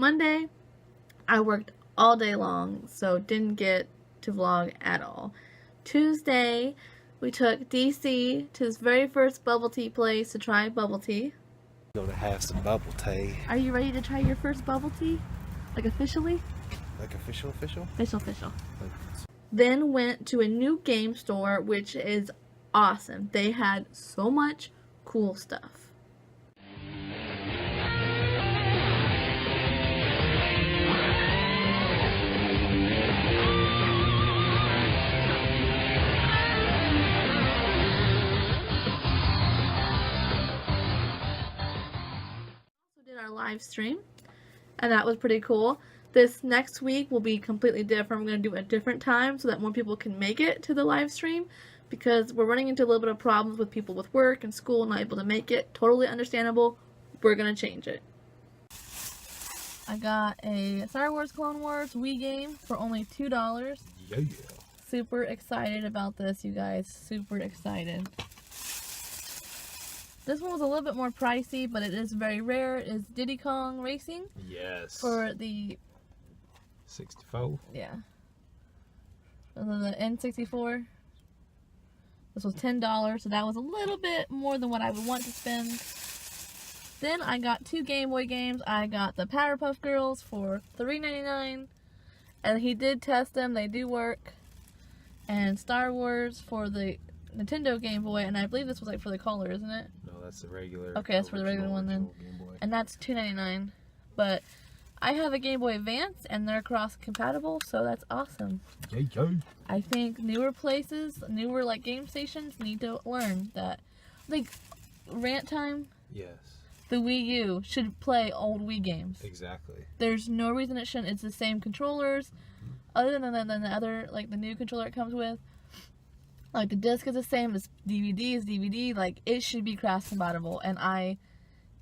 Monday, I worked all day long, so didn't get to vlog at all. Tuesday, we took DC to his very first bubble tea place to try bubble tea. Gonna have some bubble tea. Are you ready to try your first bubble tea? Like officially? Like official? Official. Then went to a new game store, which is awesome. They had so much cool stuff. Did our live stream, and that was pretty cool. This next week will be completely different. We're going to do a different time so that more people can make it to the live stream, because we're running into a little bit of problems with people with work and school not able to make it. Totally understandable. We're going to change it. I got a Star Wars Clone Wars Wii game for only $2. Yeah. Super excited about this, you guys. Super excited. This one was a little bit more pricey, but it is very rare. It's Diddy Kong Racing. Yes. For the 64. Yeah. And then the N64. This was $10, so that was a little bit more than what I would want to spend. Then I got 2 Game Boy games. I got the Powerpuff Girls for $3.99, and he did test them. They do work. And Star Wars for the Nintendo Game Boy, and I believe this was like for the color, isn't it? No, that's the regular. Okay, that's for the regular one then. And that's $2.99. But I have a Game Boy Advance, and they're cross-compatible, so that's awesome. Yeah. I think newer places, newer like game stations need to learn that. Like, Rant Time, Yes. the Wii U should play old Wii games. Exactly. There's no reason it shouldn't. It's the same controllers, other than the other, like the new controller it comes with. Like, the disc is the same, as DVD is DVD, like, it should be cross-compatible, and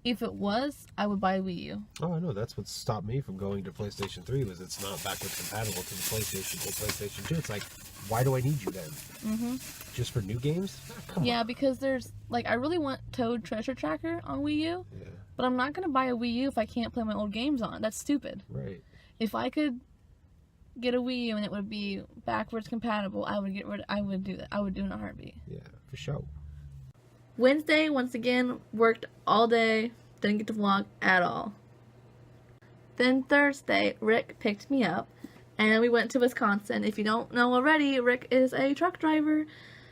if it was, I would buy a Wii U. Oh, I know, that's what stopped me from going to PlayStation 3, was it's not backwards compatible to the PlayStation or PlayStation 2. It's like, why do I need you then? Just for new games? Oh, come on. Because there's, like, I really want Toad Treasure Tracker on Wii U, Yeah. but I'm not going to buy a Wii U if I can't play my old games on it. That's stupid. Right. If I could get a Wii U and it would be backwards compatible, I would do that. I would do it in a heartbeat. Yeah, for sure. Wednesday, once again, worked all day, didn't get to vlog at all. Then Thursday, Rick picked me up, and we went to Wisconsin. If you don't know already, Rick is a truck driver,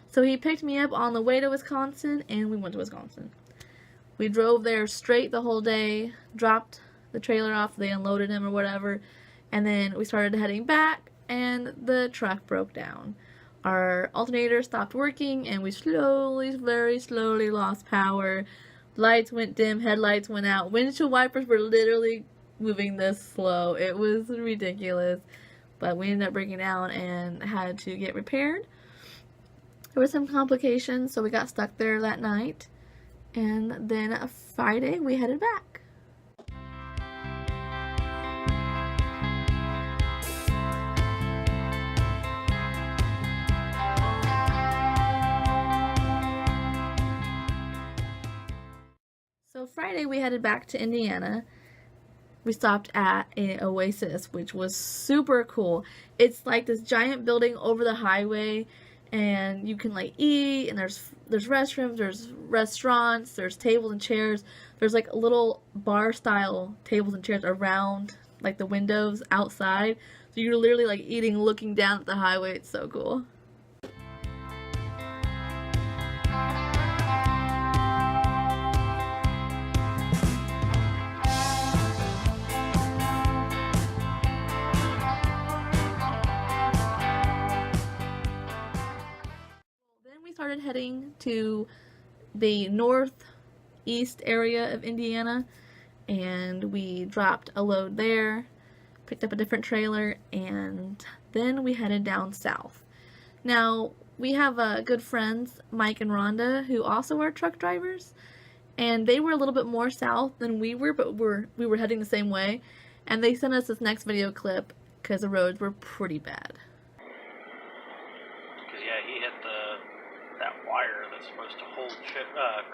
so he picked me up on the way to Wisconsin, and we went to Wisconsin. We drove there straight the whole day, dropped the trailer off, they unloaded him or whatever, and then we started heading back, and the truck broke down. Our alternator stopped working, and we very slowly lost power. Lights went dim, headlights went out. Windshield wipers were literally moving this slow. It was ridiculous. But we ended up breaking down and had to get repaired. There were some complications, so we got stuck there that night. And then Friday, we headed back. So Friday we headed back to Indiana. We stopped at an Oasis, which was super cool. It's like this giant building over the highway, and you can like eat, and there's restrooms, there's restaurants, there's tables and chairs. There's like little bar style tables and chairs around like the windows outside. So you're literally like eating looking down at the highway. It's so cool. Started heading to the northeast area of Indiana, and we dropped a load there, picked up a different trailer, and then we headed down south. Now, we have good friends, Mike and Rhonda, who also are truck drivers, and they were a little bit more south than we were, but we were heading the same way, and they sent us this next video clip because the roads were pretty bad. Yeah, he hit that wire that's supposed to hold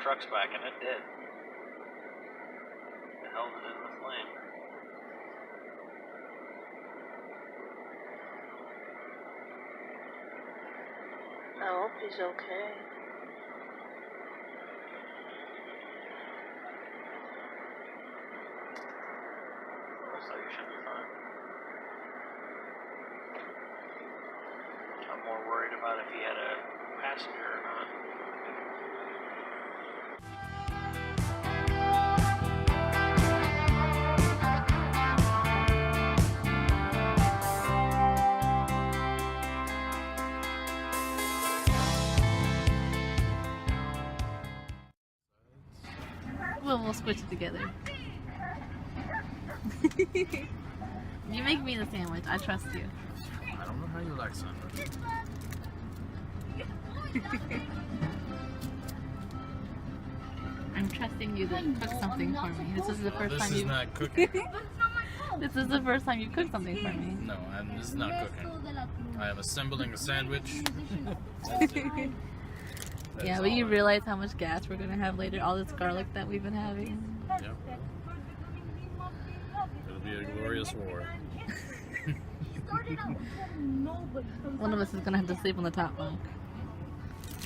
trucks back, and it did. It held it in the flame. hope he's okay. Looks like he should be fine. I'm more worried about if he had a passenger or not. Well, we'll switch it together. You make me the sandwich. I trust you. I don't know how you like sandwich. I'm trusting you to cook something for me. This is the first time This is you. not cooking. This is the first time you cooked something for me. No, this is not cooking. I am assembling a sandwich. That's it. That Yeah, is but all you I- realize how much gas we're gonna have later. All this garlic that we've been having. Yep. It'll be a glorious war. One of us is gonna have to sleep on the top bunk.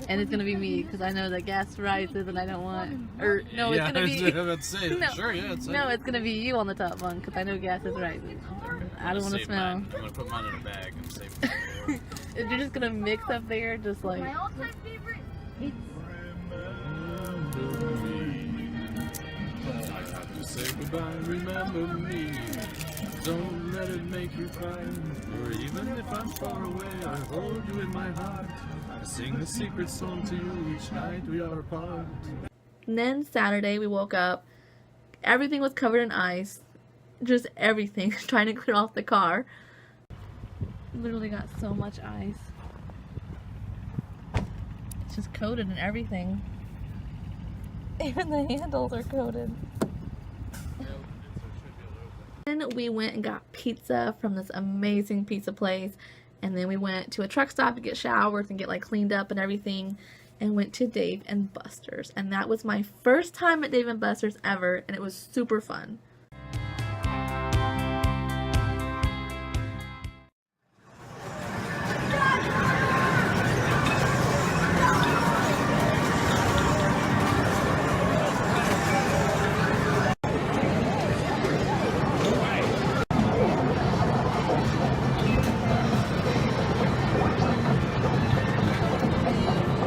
And it's gonna be me because I know that gas rises and I don't want. Or no, yeah, it's gonna be. I was to say, No. sure, yeah. It's No, it's gonna be you on the top bunk because I know gas is rising. I don't want to save smell. mine. I'm gonna put mine in a bag and save it. If you're just gonna mix up there, just like. My all-time favorite. It's I have to say goodbye, remember me. Don't let it make you cry. Or even if I'm far away, I hold you in my heart. I sing a secret song to you each night we are apart. And then Saturday we woke up. Everything was covered in ice. Just everything. Trying to clear off the car. Literally got so much ice. It's just coated in everything. Even the handles are coated. Then we went and got pizza from this amazing pizza place. And then we went to a truck stop to get showers and get like cleaned up and everything. And went to Dave and Buster's. And that was my first time at Dave and Buster's ever. And it was super fun.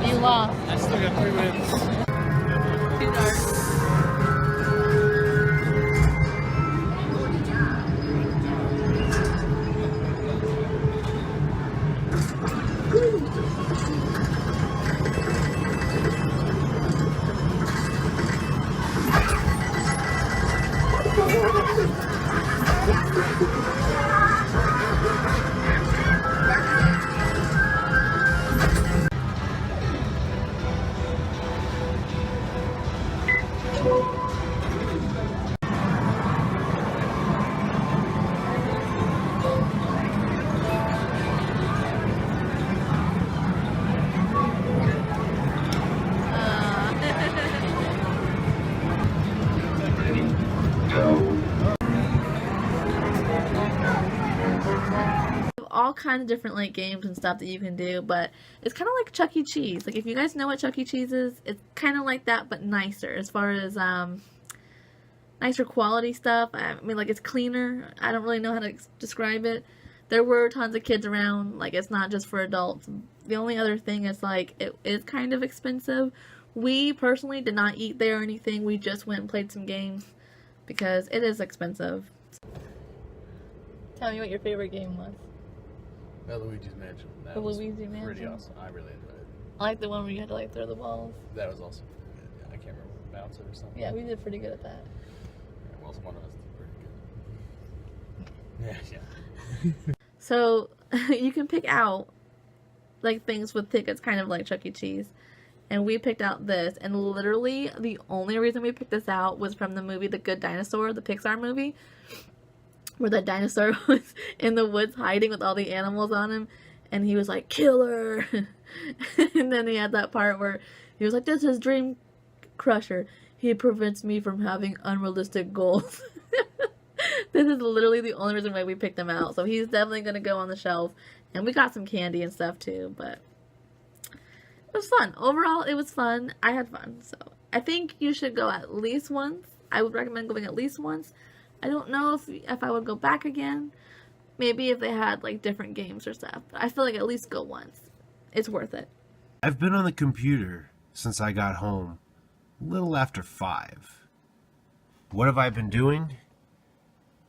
You lost. I still got 3 wins. Too dark. All kinds of different like games and stuff that you can do, but it's kind of like Chuck E. Cheese. Like if you guys know what Chuck E. Cheese is, it's kind of like that but nicer as far as nicer quality stuff. I mean, like it's cleaner. I don't really know how to describe it. There were tons of kids around. Like it's not just for adults. The only other thing is like it is kind of expensive. We personally did not eat there or anything. We just went and played some games because it is expensive. Tell me what your favorite game was. Luigi's Mansion. That The was Luigi Mansion? pretty awesome. I really enjoyed it. I like the one where you had to like throw the balls. That was also pretty good. Yeah, I can't remember. Bounce it or something. Yeah, we did pretty good at that. Yeah, well, one of us did pretty good. Yeah. So you can pick out like things with tickets, kind of like Chuck E. Cheese. And we picked out this, and literally the only reason we picked this out was from the movie The Good Dinosaur, the Pixar movie, where the dinosaur was in the woods hiding with all the animals on him, and he was like, "Killer!" And then he had that part where he was like, "This is Dream Crusher. He prevents me from having unrealistic goals." This is literally the only reason why we picked him out. So he's definitely going to go on the shelf. And we got some candy and stuff too, but was fun. Overall, it was fun. I had fun. So I think you should go at least once. I would recommend going at least once. I don't know if I would go back again. Maybe if they had like different games or stuff. But I feel like at least go once. It's worth it. I've been on the computer since I got home, a little after 5. What have I been doing?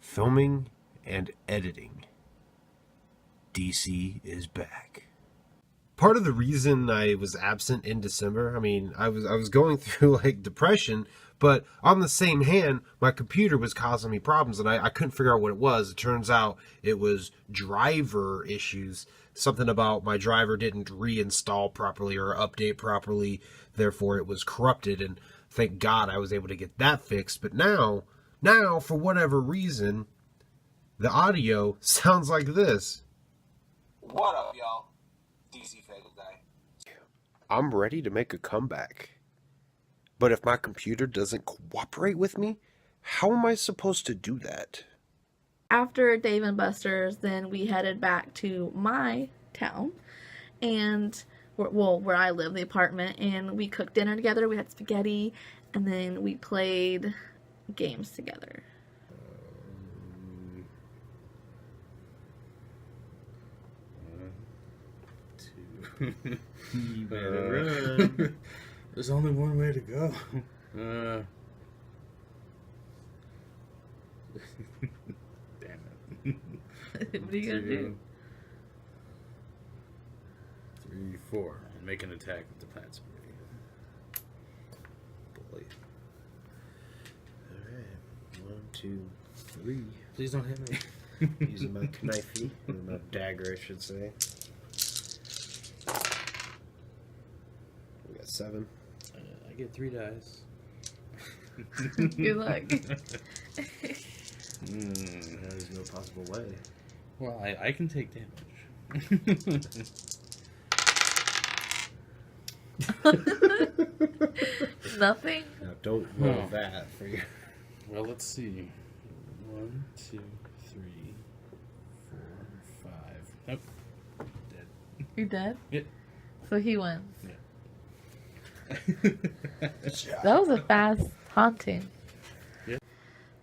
Filming and editing. DC is back. Part of the reason I was absent in December, I mean, I was going through like depression, but on the same hand, my computer was causing me problems and I couldn't figure out what it was. It turns out it was driver issues. Something about my driver didn't reinstall properly or update properly, therefore it was corrupted, and thank God I was able to get that fixed. But now, for whatever reason, the audio sounds like this. What up, y'all? DC Fatal Guy. I'm ready to make a comeback. But if my computer doesn't cooperate with me, how am I supposed to do that? After Dave and Buster's, then we headed back to my town, and where I live, the apartment, and we cooked dinner together. We had spaghetti, and then we played games together. 1, 2. You better run. There's only one way to go. Damn it. What are you gonna do? 3, 4. And make an attack with the plat spray. Boy. Alright. 1, 2, 3. Please don't hit me. Using my knifey, or my dagger, I should say. We got 7. I get 3 dice. Good luck. There's no possible way. Well, I can take damage. Nothing? Now, don't roll that for you. Well, let's see. 1, 2, 3, 4, 5. Nope. Dead. You dead? Yeah. So he wins. Yeah. That was a fast haunting. Yeah.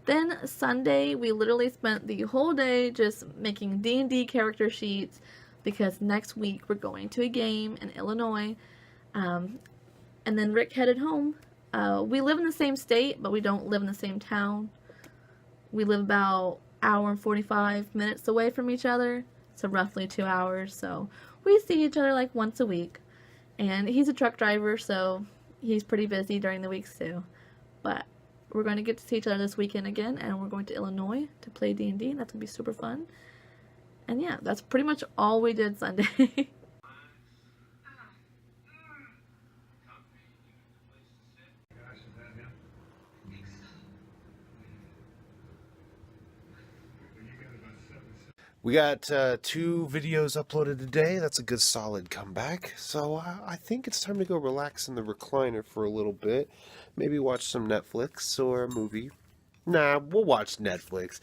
Then Sunday, we literally spent the whole day just making D&D character sheets because next week we're going to a game in Illinois. And then Rick headed home. We live in the same state, but we don't live in the same town. We live about an hour and 45 minutes away from each other, so roughly 2 hours. So we see each other like once a week. And he's a truck driver, so he's pretty busy during the weeks too. But we're going to get to see each other this weekend again, and we're going to Illinois to play D&D, and that's going to be super fun. And yeah, that's pretty much all we did Sunday. We got 2 videos uploaded today. That's a good solid comeback. So I think it's time to go relax in the recliner for a little bit. Maybe watch some Netflix or a movie. Nah, we'll watch Netflix.